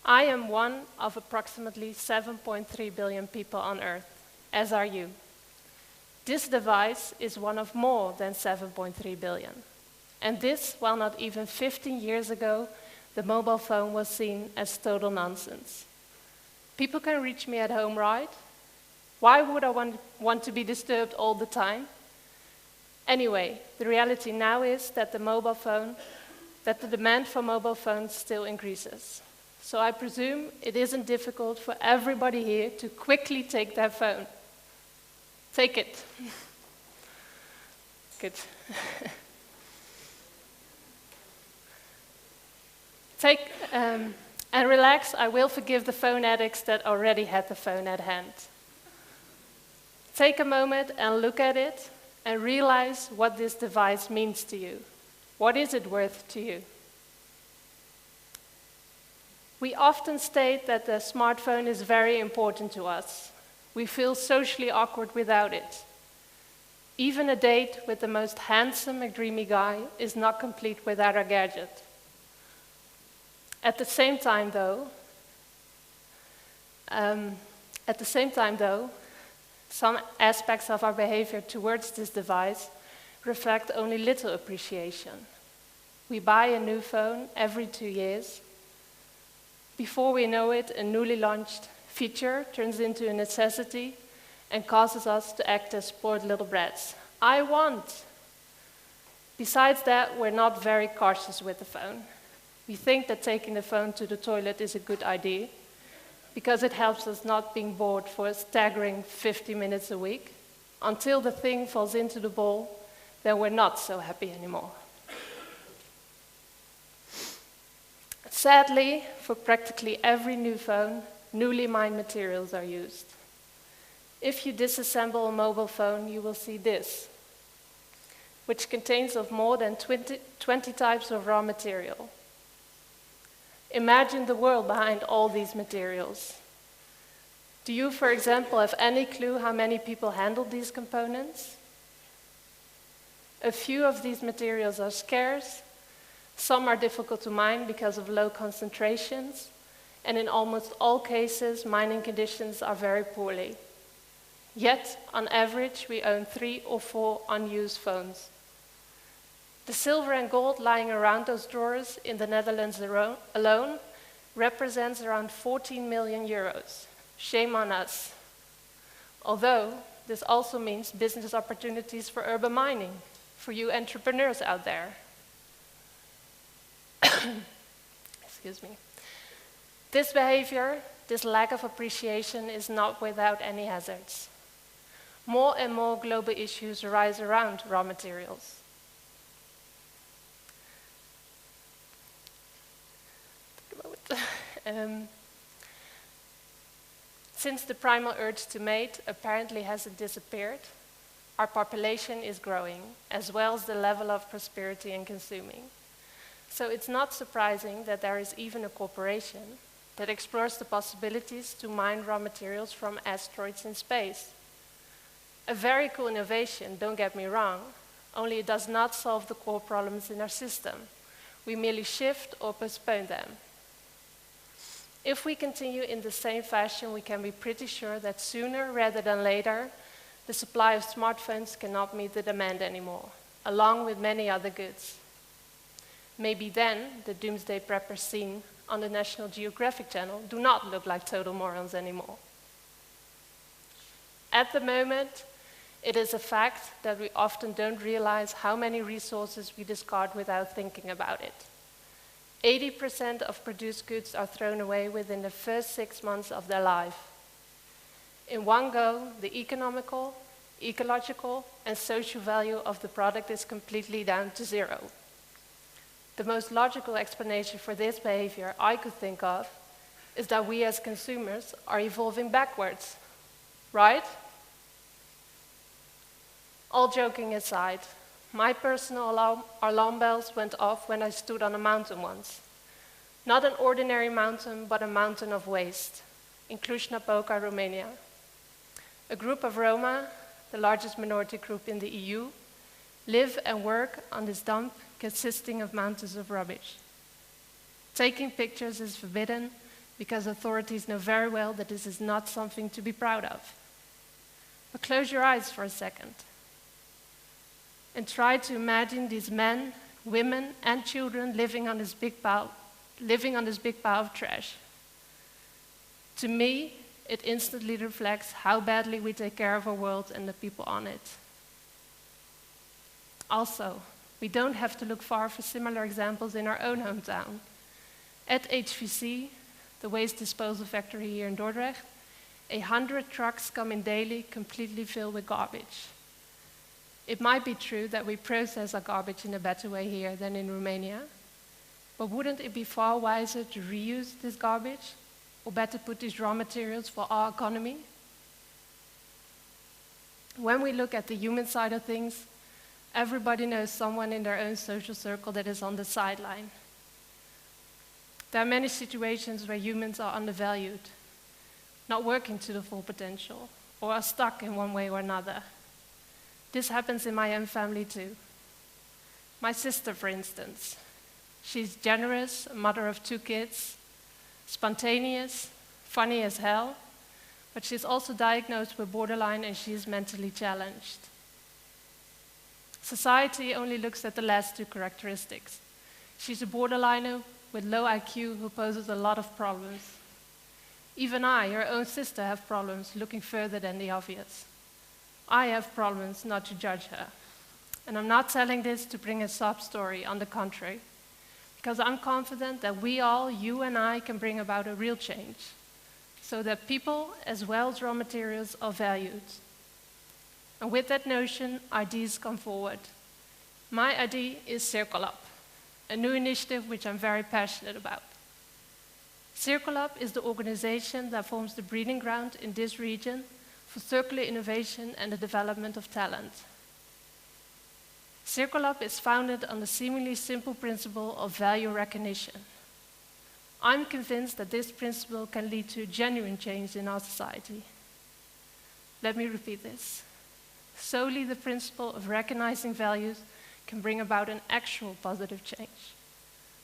I am one of approximately 7.3 billion people on Earth, as are you. This device is one of more than 7.3 billion. And this, while not even 15 years ago, the mobile phone was seen as total nonsense. People can reach me at home, right? Why would I want to be disturbed all the time? Anyway, the reality now is that the demand for mobile phones still increases. So I presume it isn't difficult for everybody here to quickly take their phone. Take it. Good. Take and relax. I will forgive the phone addicts that already had the phone at hand. Take a moment and look at it and realize what this device means to you. What is it worth to you? We often state that the smartphone is very important to us. We feel socially awkward without it. Even a date with the most handsome and dreamy guy is not complete without our gadget. At the same time, though, some aspects of our behavior towards this device reflect only little appreciation. We buy a new phone every 2 years. Before we know it, a newly launched feature turns into a necessity and causes us to act as spoiled little brats. I want. Besides that, we're not very cautious with the phone. We think that taking the phone to the toilet is a good idea because it helps us not being bored for a staggering 50 minutes a week. Until the thing falls into the bowl, then we're not so happy anymore. Sadly, for practically every new phone, newly mined materials are used. If you disassemble a mobile phone, you will see this, which contains of more than 20 types of raw material. Imagine the world behind all these materials. Do you, for example, have any clue how many people handle these components? A few of these materials are scarce, some are difficult to mine because of low concentrations, and in almost all cases, mining conditions are very poorly. Yet, on average, we own 3 or 4 unused phones. The silver and gold lying around those drawers in the Netherlands alone represents around 14 million euros. Shame on us. Although, this also means business opportunities for urban mining, for you entrepreneurs out there. Excuse me. This behavior, this lack of appreciation, is not without any hazards. More and more global issues arise around raw materials. Since the primal urge to mate apparently hasn't disappeared, our population is growing, as well as the level of prosperity in consuming. So it's not surprising that there is even a corporation that explores the possibilities to mine raw materials from asteroids in space. A very cool innovation, don't get me wrong, only it does not solve the core problems in our system. We merely shift or postpone them. If we continue in the same fashion, we can be pretty sure that sooner rather than later, the supply of smartphones cannot meet the demand anymore, along with many other goods. Maybe then, the doomsday preppers seen on the National Geographic Channel do not look like total morons anymore. At the moment, it is a fact that we often don't realize how many resources we discard without thinking about it. 80% of produced goods are thrown away within the first 6 months of their life. In one go, the economical, ecological, and social value of the product is completely down to zero. The most logical explanation for this behavior I could think of is that we as consumers are evolving backwards, right? All joking aside, my personal alarm bells went off when I stood on a mountain once. Not an ordinary mountain, but a mountain of waste, in Cluj-Napoca, Romania. A group of Roma, the largest minority group in the EU, live and work on this dump consisting of mountains of rubbish. Taking pictures is forbidden because authorities know very well that this is not something to be proud of. But close your eyes for a second and try to imagine these men, women, and children living on this big pile of trash. To me, it instantly reflects how badly we take care of our world and the people on it. Also, we don't have to look far for similar examples in our own hometown. At HVC, the waste disposal factory here in Dordrecht, 100 trucks come in daily completely filled with garbage. It might be true that we process our garbage in a better way here than in Romania, but wouldn't it be far wiser to reuse this garbage, or better put these raw materials for our economy? When we look at the human side of things, everybody knows someone in their own social circle that is on the sideline. There are many situations where humans are undervalued, not working to the full potential, or are stuck in one way or another. This happens in my own family too. My sister, for instance. She's generous, a mother of 2 kids, spontaneous, funny as hell, but she's also diagnosed with borderline and she is mentally challenged. Society only looks at the last 2 characteristics. She's a borderliner with low IQ who poses a lot of problems. Even I, her own sister, have problems looking further than the obvious. I have problems not to judge her. And I'm not telling this to bring a sob story, on the contrary, because I'm confident that we all, you and I, can bring about a real change, so that people as well as raw materials are valued. And with that notion, ideas come forward. My idea is Cirkellab, a new initiative which I'm very passionate about. Cirkellab is the organization that forms the breeding ground in this region for circular innovation and the development of talent. Cirkellab is founded on the seemingly simple principle of value recognition. I'm convinced that this principle can lead to genuine change in our society. Let me repeat this. Solely the principle of recognizing values can bring about an actual positive change.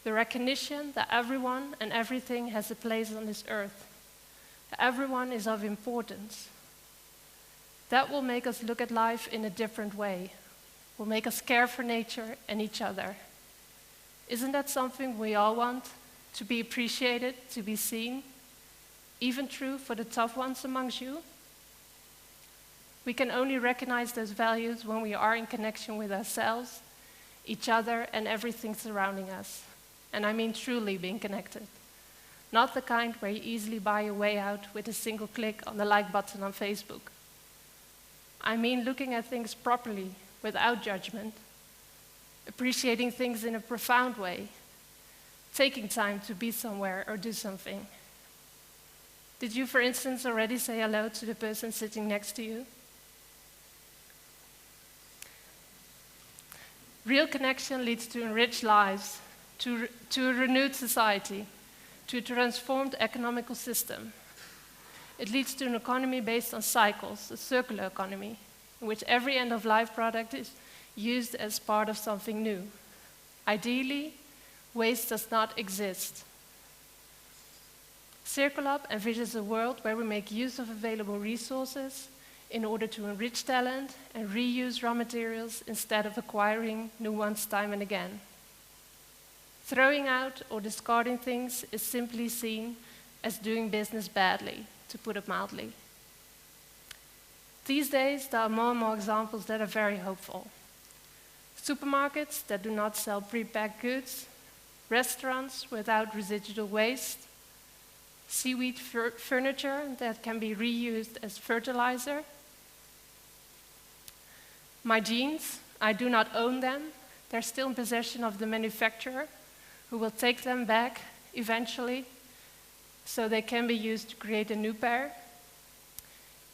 The recognition that everyone and everything has a place on this earth, that everyone is of importance. That will make us look at life in a different way, will make us care for nature and each other. Isn't that something we all want? To be appreciated, to be seen? Even true for the tough ones amongst you? We can only recognize those values when we are in connection with ourselves, each other, and everything surrounding us. And I mean truly being connected. Not the kind where you easily buy your way out with a single click on the like button on Facebook. I mean looking at things properly, without judgment, appreciating things in a profound way, taking time to be somewhere or do something. Did you, for instance, already say hello to the person sitting next to you? Real connection leads to enriched lives, to a renewed society, to a transformed economical system. It leads to an economy based on cycles, a circular economy, in which every end-of-life product is used as part of something new. Ideally, waste does not exist. Cirkellab envisions a world where we make use of available resources in order to enrich talent and reuse raw materials instead of acquiring new ones time and again. Throwing out or discarding things is simply seen as doing business badly, to put it mildly. These days, there are more and more examples that are very hopeful. Supermarkets that do not sell pre-packed goods, restaurants without residual waste, seaweed furniture that can be reused as fertilizer. My jeans, I do not own them. They're still in possession of the manufacturer, who will take them back eventually so they can be used to create a new pair.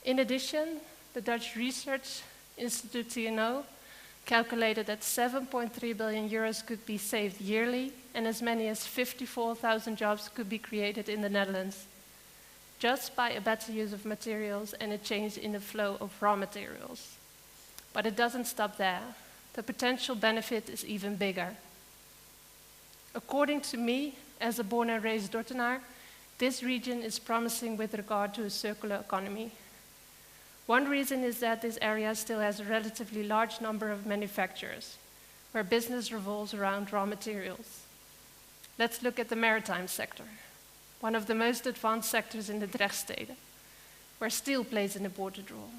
In addition, the Dutch Research Institute TNO calculated that 7.3 billion euros could be saved yearly and as many as 54,000 jobs could be created in the Netherlands, just by a better use of materials and a change in the flow of raw materials. But it doesn't stop there. The potential benefit is even bigger. According to me, as a born and raised Dordtenaar, this region is promising with regard to a circular economy. One reason is that this area still has a relatively large number of manufacturers, where business revolves around raw materials. Let's look at the maritime sector, one of the most advanced sectors in the Drechtsteden, where steel plays an important role.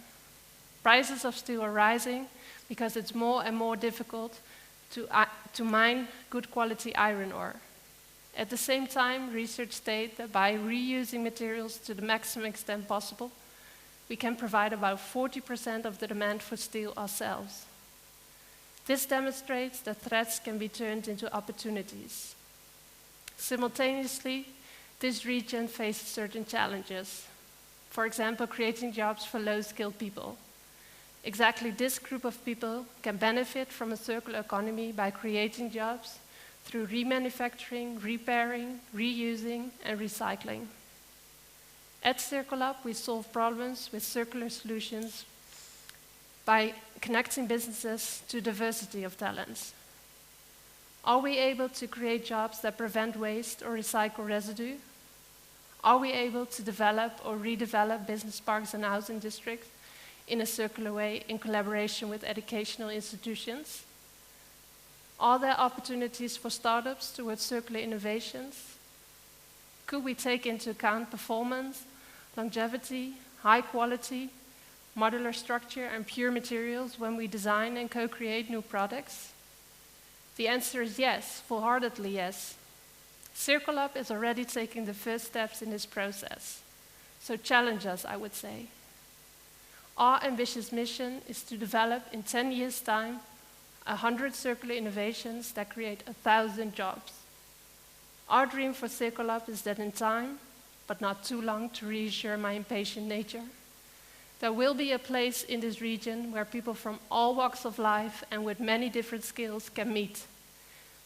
Prices of steel are rising because it's more and more difficult to mine good quality iron ore. At the same time, research states that by reusing materials to the maximum extent possible, we can provide about 40% of the demand for steel ourselves. This demonstrates that threats can be turned into opportunities. Simultaneously, this region faces certain challenges. For example, creating jobs for low-skilled people. Exactly this group of people can benefit from a circular economy by creating jobs through remanufacturing, repairing, reusing, and recycling. At Cirkellab, we solve problems with circular solutions by connecting businesses to diversity of talents. Are we able to create jobs that prevent waste or recycle residue? Are we able to develop or redevelop business parks and housing districts in a circular way in collaboration with educational institutions? Are there opportunities for startups towards circular innovations? Could we take into account performance, longevity, high quality, modular structure, and pure materials when we design and co-create new products? The answer is yes, full-heartedly yes. Cirkellab is already taking the first steps in this process. So challenge us, I would say. Our ambitious mission is to develop in 10 years' time 100 circular innovations that create 1,000 jobs. Our dream for Cirkellab is that in time, but not too long to reassure my impatient nature, there will be a place in this region where people from all walks of life and with many different skills can meet,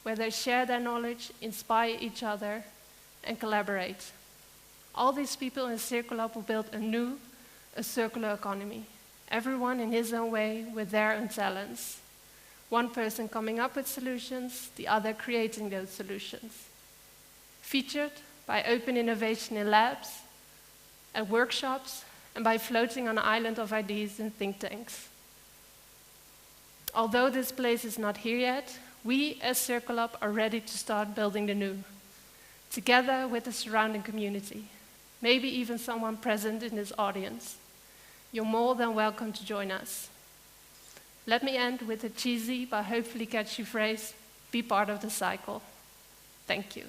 where they share their knowledge, inspire each other, and collaborate. All these people in Cirkellab will build a circular economy, everyone in his own way with their own talents. One person coming up with solutions, the other creating those solutions. Featured by open innovation in labs, at workshops, and by floating on an island of ideas in think tanks. Although this place is not here yet, we as Cirkellab are ready to start building the new, together with the surrounding community, maybe even someone present in this audience. You're more than welcome to join us. Let me end with a cheesy but hopefully catchy phrase: be part of the cycle. Thank you.